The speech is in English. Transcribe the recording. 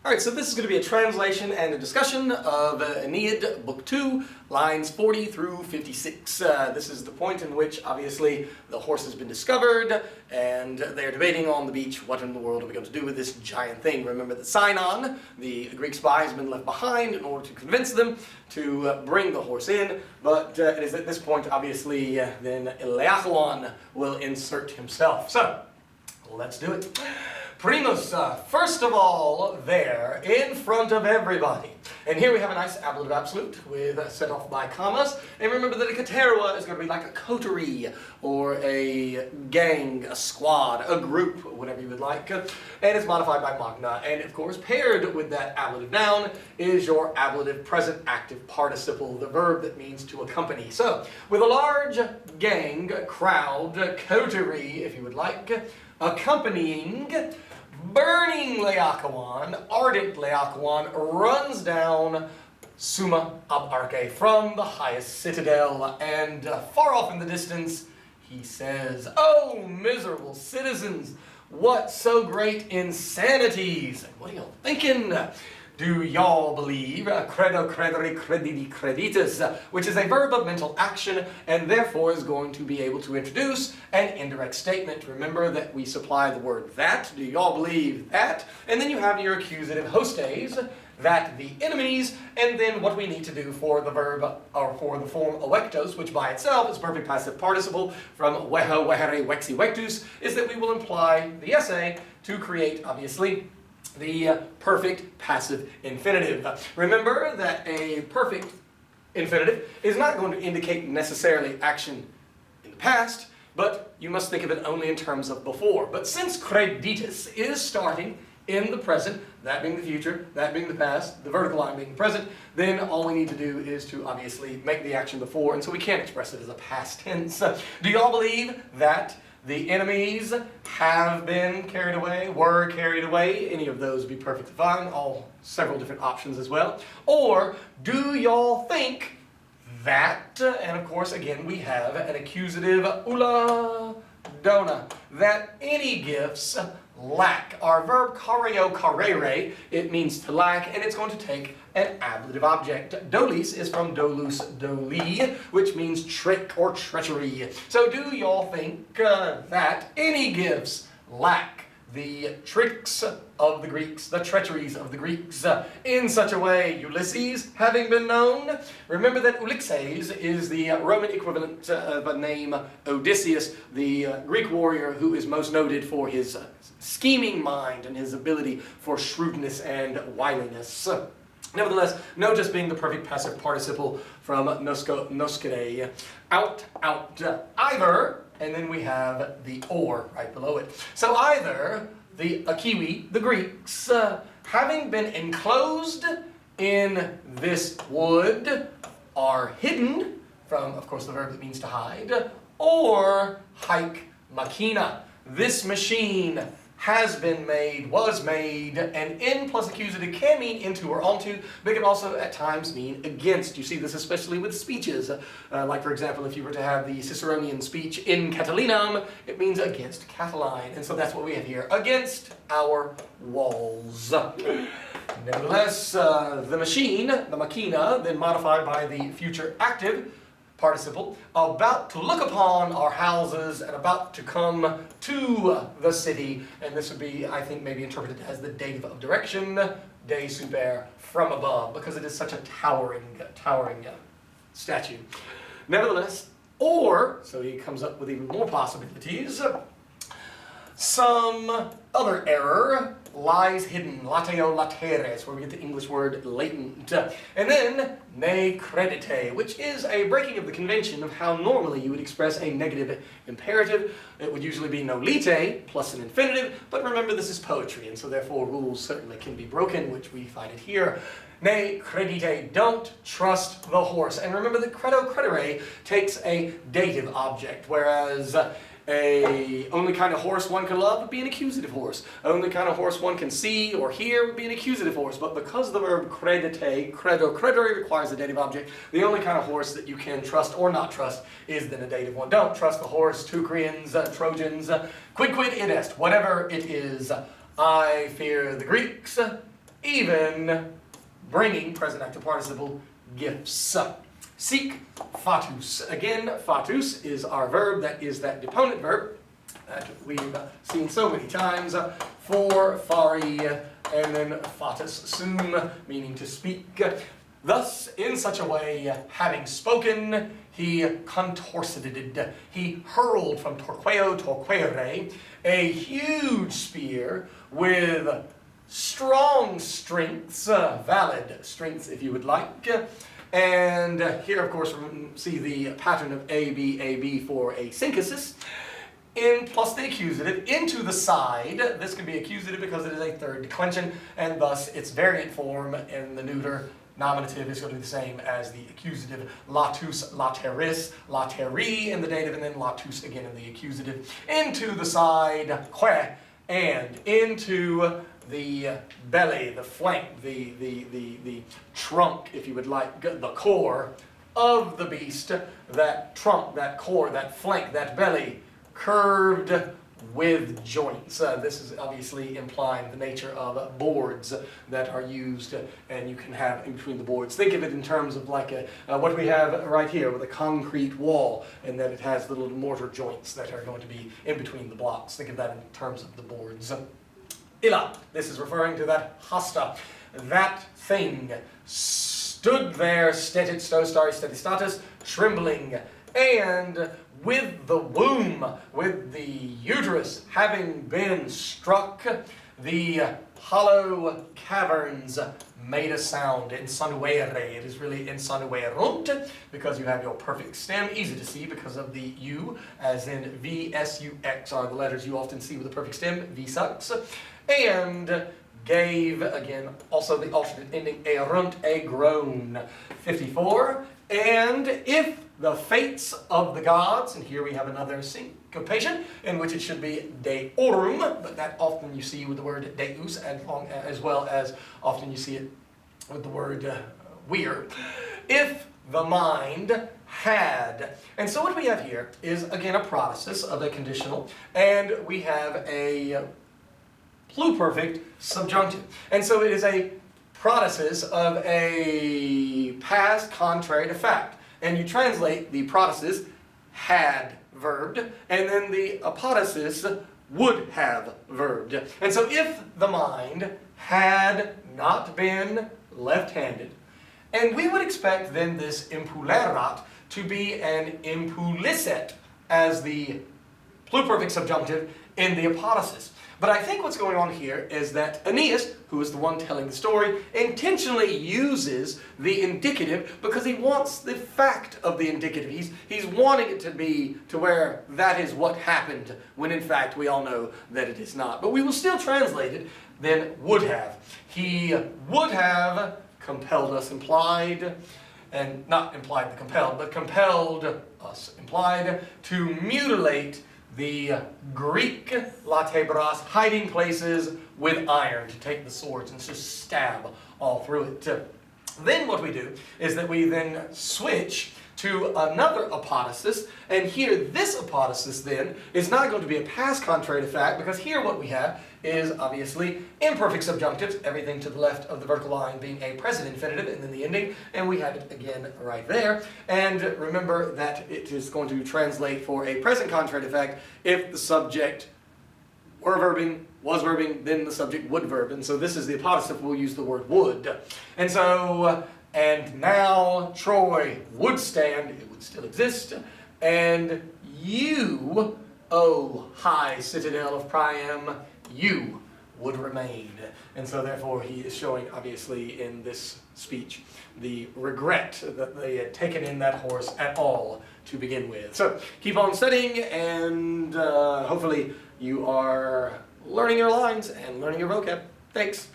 Alright, so this is going to be a translation and a discussion of Aeneid, Book 2, lines 40 through 56. This is the point in which, obviously, the horse has been discovered, and they're debating on the beach, what in the world are we going to do with this giant thing? Remember that Sinon, the Greek spy, has been left behind in order to convince them to bring the horse in, but it is at this point, obviously, then Laocoon will insert himself. So, let's do it. Primus, first of all, there, in front of everybody. And here we have a nice ablative absolute with set off by commas. And remember that a caterva is going to be like a coterie, or a gang, a squad, a group, whatever you would like. And it's modified by magna. And of course, paired with that ablative noun is your ablative present active participle, the verb that means to accompany. So, with a large gang, crowd, coterie, if you would like, accompanying, burning Laocoon, ardent Laocoon, runs down Summa ab Arche from the highest citadel, and far off in the distance, he says, "Oh, miserable citizens, what so great insanities!" And what are y'all thinking? Do y'all believe, credo, credere, credidi, creditus, which is a verb of mental action and therefore is going to be able to introduce an indirect statement. Remember that we supply the word that. Do y'all believe that? And then you have your accusative hostes, that the enemies, and then what we need to do for the verb, or for the form oectos, which by itself is perfect passive participle from weho, wehere, wexi, wectus, is that we will imply the essay to create, obviously, the perfect passive infinitive. Remember that a perfect infinitive is not going to indicate necessarily action in the past, but you must think of it only in terms of before. But since creditus is starting in the present, that being the future, that being the past, the vertical line being the present, then all we need to do is to obviously make the action before, and so we can't express it as a past tense. Do y'all believe that the enemies have been carried away, were carried away? Any of those would be perfectly fine, all several different options as well. Or do y'all think that, and of course again we have an accusative ulla dona, that any gifts lack. Our verb careo carere, it means to lack, and it's going to take an ablative object. Dolis is from dolus doli, which means trick or treachery. So do y'all think that any gifts lack the tricks of the Greeks, the treacheries of the Greeks, in such a way, Ulysses having been known? Remember that Ulysses is the Roman equivalent of a name Odysseus, the Greek warrior who is most noted for his scheming mind and his ability for shrewdness and wiliness. Nevertheless, notice being the perfect passive participle from noscere, out, either, and then we have the or right below it. So either the Achaewi, the Greeks, having been enclosed in this wood, are hidden from, of course, the verb that means to hide, or haik machina, this machine has been made, was made, and in plus accusative can mean into or onto, but can also at times mean against. You see this especially with speeches. Like for example, if you were to have the Ciceronian speech in Catilinam, it means against Catiline. And so that's what we have here, against our walls. Nevertheless, the machine, the machina, then modified by the future active participle, about to look upon our houses and about to come to the city, and this would be, I think, maybe interpreted as the dative of direction, de super, from above, because it is such a towering statue. Nevertheless, or, so he comes up with even more possibilities, some other error lies hidden, lateo lateres, where we get the English word latent. And then, ne credite, which is a breaking of the convention of how normally you would express a negative imperative. It would usually be nolite plus an infinitive, but remember this is poetry, and so therefore rules certainly can be broken, which we find it here. Ne credite, don't trust the horse. And remember that credo credere takes a dative object, whereas a only kind of horse one can love would be an accusative horse. Only kind of horse one can see or hear would be an accusative horse. But because the verb credite, credo, credere requires a dative object, the only kind of horse that you can trust or not trust is then a dative one. Don't trust the horse, Teucrians, Trojans, quid id est, whatever it is. I fear the Greeks, even bringing, present active participle, gifts. Seek fatus. Again, fatus is our verb, that is that deponent verb that we've seen so many times. For, fari, and then fatus sum, meaning to speak. Thus, in such a way, having spoken, he contorsided. He hurled from torqueo torquere a huge spear with strong strengths, valid strengths if you would like. And here, of course, we see the pattern of AB for a synthesis. In plus the accusative into the side. This can be accusative because it is a third declension, and thus its variant form in the neuter nominative is going to be the same as the accusative. Latus, lateris, lateri in the dative, and then latus again in the accusative. Into the side, que, and into the belly, the flank, the trunk, if you would like, the core of the beast. That trunk, that core, that flank, that belly, curved with joints. This is obviously implying the nature of boards that are used and you can have in between the boards. Think of it in terms of like what we have right here with a concrete wall, and that it has little mortar joints that are going to be in between the blocks. Think of that in terms of the boards. Illa, this is referring to that hasta. That thing stood there, stetit sto stari stetistatus, trembling, and with the womb, with the uterus having been struck, the hollow caverns made a sound. Insanuere. It is really insanuerunt, because you have your perfect stem, easy to see because of the U, as in V-S-U-X are the letters you often see with the perfect stem, V-sux. And gave, again, also the alternate ending, erunt, a groan. 54. And if the fates of the gods, and here we have another syncopation in which it should be deorum, but that often you see with the word deus, as well as often you see it with the word weir. If the mind had. And so what we have here is, again, a protasis of a conditional, and we have a pluperfect subjunctive. And so it is a protasis of a past contrary to fact. And you translate the protasis had verbed, and then the apodosis would have verbed. And so if the mind had not been left-handed, and we would expect then this impulerat to be an impulisset as the pluperfect subjunctive in the apodosis. But I think what's going on here is that Aeneas, who is the one telling the story, intentionally uses the indicative because he wants the fact of the indicative. He's wanting it to be to where that is what happened, when in fact we all know that it is not. But we will still translate it, then would have. He would have compelled us, implied, and not implied the compelled, but compelled us, implied, to mutilate the Greek latebras, hiding places with iron, to take the swords and just stab all through it. Then what we do is that we then switch to another apodosis, and here this apodosis then is not going to be a past contrary to fact, because here what we have is obviously imperfect subjunctives, everything to the left of the vertical line being a present infinitive, and then the ending, and we have it again right there. And remember that it is going to translate for a present contrary to fact if the subject were verbing, was verbing, then the subject would verb. And so this is the apodosis, we'll use the word would. And so, and now Troy would stand, it would still exist, and you, O high citadel of Priam, you would remain. And so therefore he is showing, obviously, in this speech, the regret that they had taken in that horse at all to begin with. So keep on studying, and hopefully you are learning your lines and learning your vocab. Thanks.